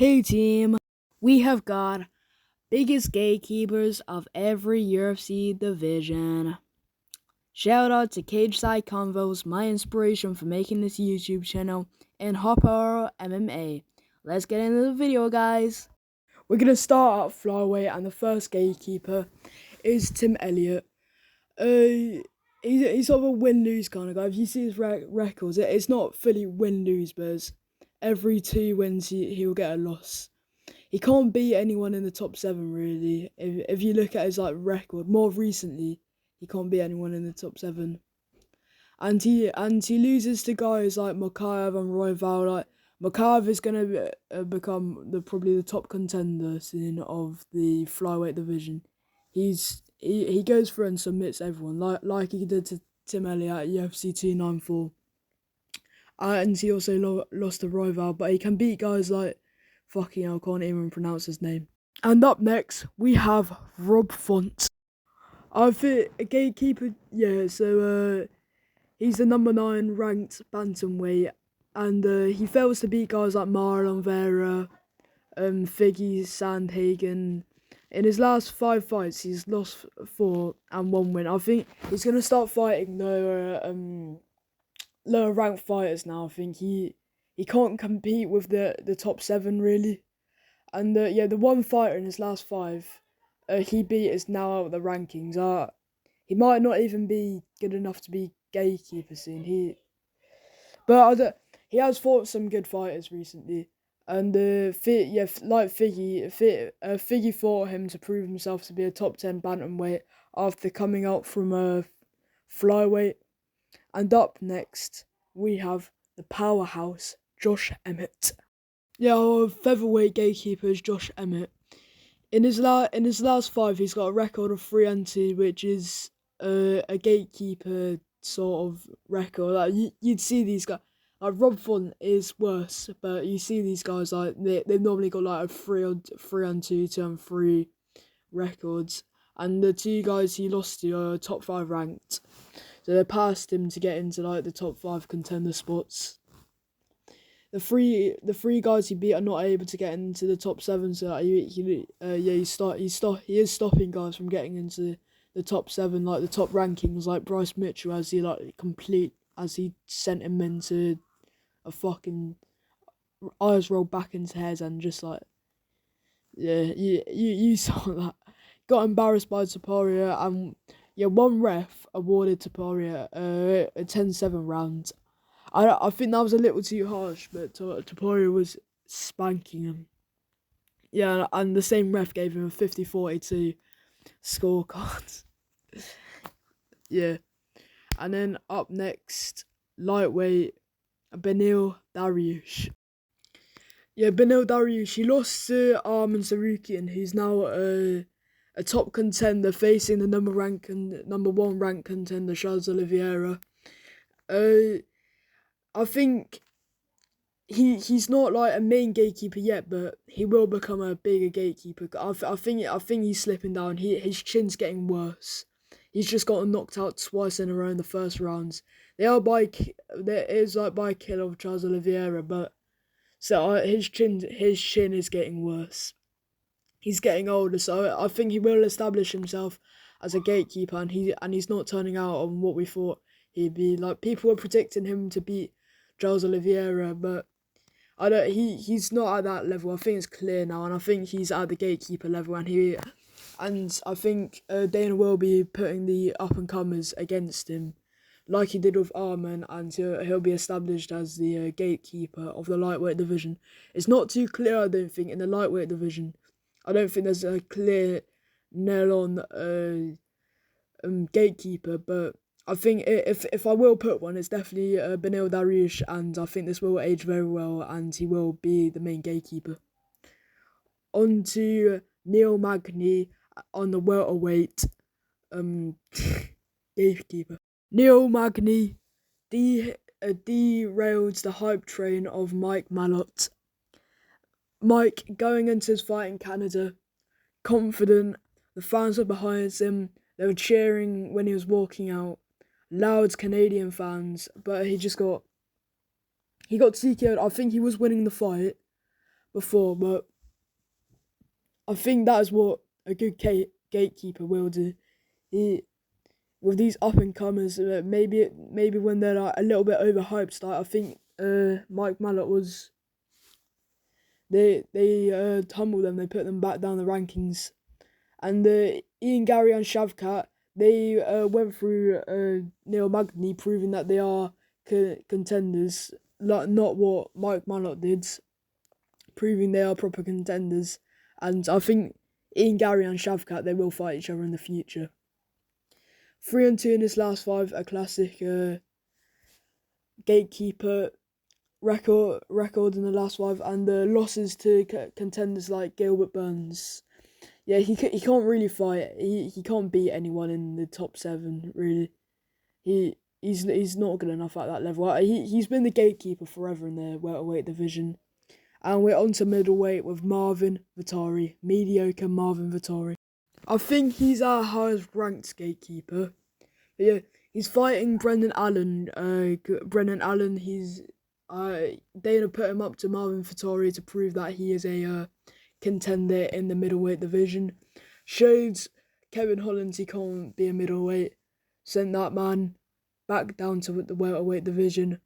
Hey team, we have got biggest gatekeepers of every UFC division. Shout out to Cage Side Convos, my inspiration for making this YouTube channel, and Hopper MMA. Let's get into the video, guys. We're gonna start at flyweight, and the first gatekeeper is Tim Elliott. He's sort of a win-lose kind of guy. If you see his records, it's not fully win-lose, but it's every 2 wins he'll get a loss. He can't beat anyone in the top 7 really. If you look at his record, more recently, he can't beat anyone in the top 7. And he loses to guys like Mokaev and Royval. Like Mokaev is gonna become probably the top contender soon of the flyweight division. He goes through and submits everyone like he did to Tim Elliott at UFC 294. And he also lost to Royval, but he can beat guys like fucking hell, I can't even pronounce his name. And up next, we have Rob Font. I think a gatekeeper, yeah, so he's the number 9 ranked bantamweight, and he fails to beat guys like Marlon Vera, Figgy Sandhagen. In his last 5 fights, he's lost 4 and 1 win. I think he's going to start fighting lower ranked fighters now. I think he can't compete with the top 7 really. And the one fighter in his last 5 he beat is now out of the rankings. He might not even be good enough to be gatekeeper soon. He has fought some good fighters recently. And Figgy fought him to prove himself to be a top 10 bantamweight after coming out from a flyweight. And up next, we have the powerhouse, Josh Emmett. Yeah, our featherweight gatekeeper is Josh Emmett. In his last 5, he's got a record of 3-2, which is a gatekeeper sort of record. Like you'd see these guys. Like Rob Font is worse, but you see these guys like they've normally got like a 3-2, 2-3 records, and the 2 guys he lost to are top 5 ranked, so they passed him to get into like the top 5 contender spots. The three guys he beat are not able to get into the top 7, so he is stopping guys from getting into the top 7, like the top rankings, like Bryce Mitchell, as he sent him into a fucking eyes rolled back into his head, and just like, yeah, you saw that. Got embarrassed by Topuria, and one ref awarded Topuria a 10-7 round. I think that was a little too harsh, but Topuria was spanking him. Yeah, and the same ref gave him a 50-42 scorecard. Yeah. And then up next, lightweight, Beneil Dariush. Yeah, Beneil Dariush, he lost to Arman Tsarukyan, who's now a top contender, facing the number 1 ranked contender, Charles Oliveira. I think he's not like a main gatekeeper yet, but he will become a bigger gatekeeper. I think he's slipping down. His chin's getting worse. He's just gotten knocked out twice in a row in the first rounds. There is by kill of Charles Oliveira, but so his chin is getting worse. He's getting older, so I think he will establish himself as a gatekeeper, and he's not turning out on what we thought he'd be. Like, people were predicting him to beat Charles Oliveira, but he's not at that level. I think it's clear now, and I think he's at the gatekeeper level, and I think Dana will be putting the up and comers against him, like he did with Arman, and he'll be established as the gatekeeper of the lightweight division. It's not too clear, I don't think, in the lightweight division. I don't think there's a clear nail-on gatekeeper, but I think if I will put one, it's definitely Beneil Dariush, and I think this will age very well, and he will be the main gatekeeper. On to Neil Magny on the welterweight gatekeeper. Neil Magny derailed the hype train of Mike Malott. Mike, going into his fight in Canada, confident, the fans were behind him, they were cheering when he was walking out, loud Canadian fans, but he got TKO'd. I think he was winning the fight, before, but I think that is what a good gatekeeper will do. He with these up and comers, maybe when they're like a little bit overhyped. Like I think Mike Malott was they tumbled them, they put them back down the rankings, and Ian Gary and Shavkat they went through Neil Magny proving that they are contenders, like not what Mike Malott did, proving they are proper contenders, and I think Ian Gary and Shavkat they will fight each other in the future. 3-2 in his last 5, a classic gatekeeper record in the last 5, and the losses to contenders like Gilbert Burns. Yeah, he can't really fight. He can't beat anyone in the top 7 really. He's not good enough at that level. He's been the gatekeeper forever in the welterweight division. And we're on to middleweight with Marvin Vettori, mediocre Marvin Vettori. I think he's our highest ranked gatekeeper. But yeah, he's fighting Brendan Allen. Brendan Allen, Dana put him up to Marvin Vettori to prove that he is a contender in the middleweight division. Showed Kevin Holland he can't be a middleweight. Sent that man back down to the welterweight division,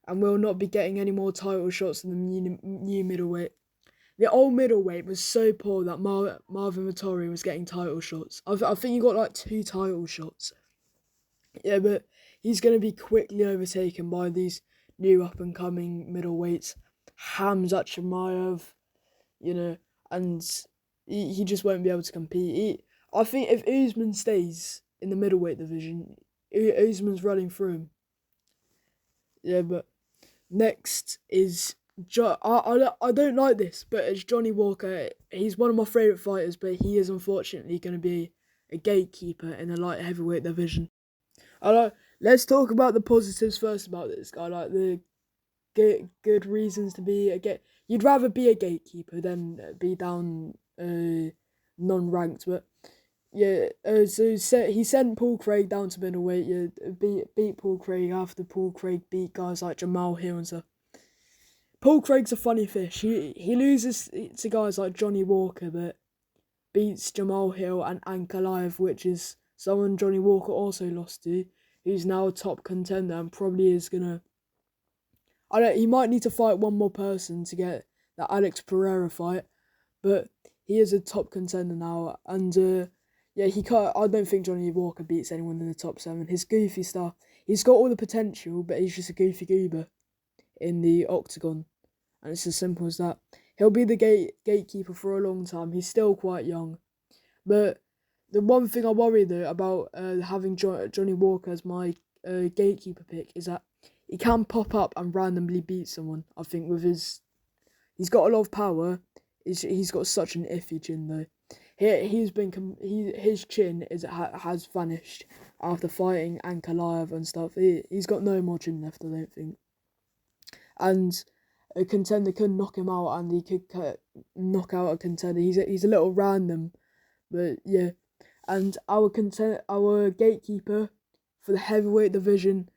and will not be getting any more title shots in the new middleweight. The old middleweight was so poor that Marvin Vettori was getting title shots. I think he got like 2 title shots. Yeah, but he's going to be quickly overtaken by these new up-and-coming middleweights. Hamzat Chimaev, and he just won't be able to compete. I think if Usman stays in the middleweight division, Usman's running through him. Yeah, but next is I don't like this, but it's Johnny Walker. He's one of my favourite fighters, but he is unfortunately going to be a gatekeeper in the light heavyweight division. Let's talk about the positives first about this guy. Like the good reasons to be a gate. You'd rather be a gatekeeper than be down non-ranked, but yeah. So he sent Paul Craig down to middleweight. Yeah, beat Paul Craig after Paul Craig beat guys like Jamal Hill and stuff. Paul Craig's a funny fish. He loses to guys like Johnny Walker, but beats Jamal Hill and Ankalaev, which is someone Johnny Walker also lost to, who's now a top contender and probably is gonna. He might need to fight one more person to get that Alex Pereira fight, but he is a top contender now, and yeah, he can't. I don't think Johnny Walker beats anyone in the top 7. His goofy stuff, he's got all the potential, but he's just a goofy goober in the octagon, and it's as simple as that. He'll be the gatekeeper for a long time. He's still quite young, but the one thing I worry though about having Johnny Walker as my gatekeeper pick is that he can pop up and randomly beat someone. I think he's got a lot of power. He's got such an iffy chin though. His chin has vanished after fighting Ankalaev and stuff. He's got no more chin left, I don't think. And a contender could knock him out, and he could knock out a contender. He's a little random, but yeah. And our gatekeeper for the heavyweight division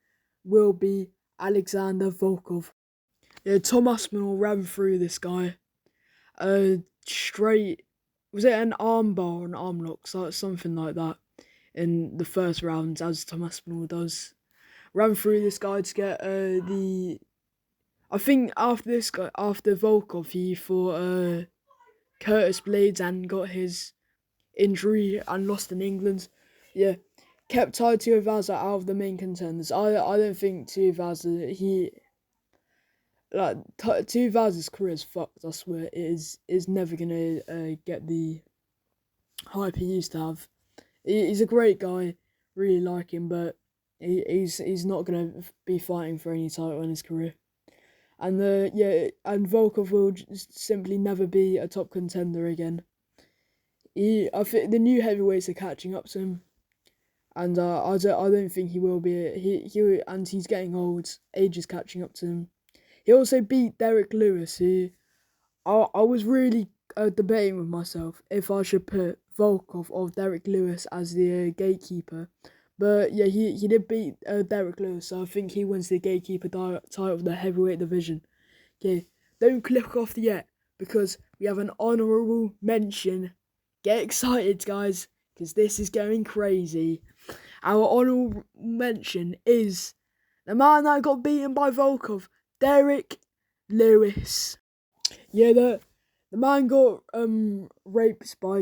will be Alexander Volkov. Yeah, Tom Aspinall ran through this guy. Straight, was it an armbar or an arm lock, something like that, in the first round, as Tom Aspinall does. Ran through this guy to get I think after Volkov, he fought Curtis Blades and got his injury and lost in England. Yeah, kept Tuivasa out of the main contenders. I don't think Tuivasa, Tuivasa's career is fucked. I swear, it is never gonna get the hype he used to have. He's a great guy, really like him, but he's not gonna be fighting for any title in his career. And and Volkov will simply never be a top contender again. I think the new heavyweights are catching up to him, and I don't think he will be. And he's getting old. Age is catching up to him. He also beat Derek Lewis, who I was really debating with myself if I should put Volkov or Derek Lewis as the gatekeeper. But yeah, he did beat Derek Lewis, so I think he wins the gatekeeper title of the heavyweight division. Okay, don't click off yet. because we have an honourable mention. Get excited, guys, because this is going crazy. Our honourable mention is the man that got beaten by Volkov, Derek Lewis. Yeah, the man got raped by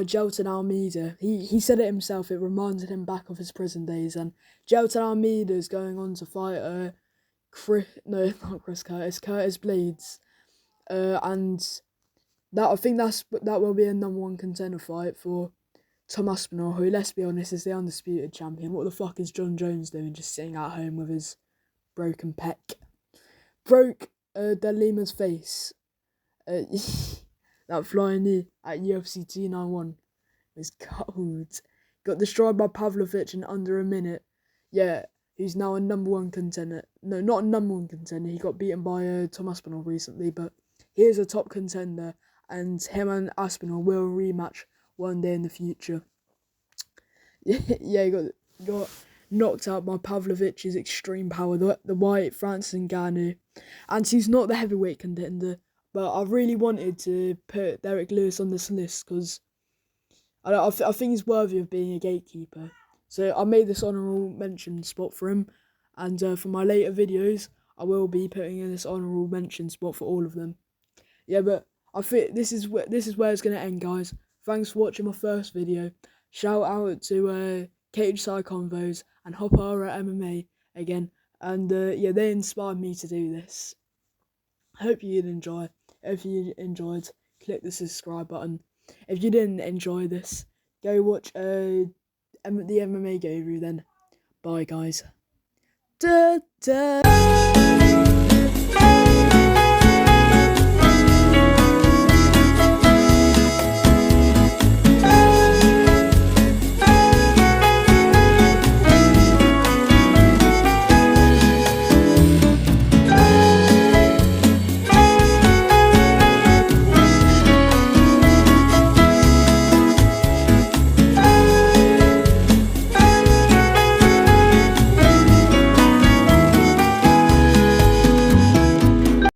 Jelton Almeida. He said it himself. It reminded him back of his prison days. And Jelton Almeida is going on to fight not Chris Curtis, Curtis Blades. And I think that will be a #1 contender fight for Tom Aspinall, who, let's be honest, is the undisputed champion. What the fuck is John Jones doing, just sitting at home with his broken pec? Broke De Lima's face. That flying knee at UFC 291 was cold. Got destroyed by Pavlovich in under a minute. Yeah, he's now a #1 contender. No, not a #1 contender. He got beaten by Tom Aspinall recently, but he is a top contender, and him and Aspinall will rematch one day in the future. Yeah, he got knocked out by Pavlovich's extreme power, the white Francis Ngannou, and he's not the heavyweight contender. But I really wanted to put Derek Lewis on this list because I think he's worthy of being a gatekeeper. So I made this honourable mention spot for him, and for my later videos, I will be putting in this honourable mention spot for all of them. Yeah, but I think this is where it's gonna end, guys. Thanks for watching my first video. Shout out to Cage Side Convos and Hopara MMA again, and yeah, they inspired me to do this. I hope you did enjoy. If you enjoyed, click the subscribe button. If you didn't enjoy this, go watch the MMA Guru then. Bye, guys. Da, da.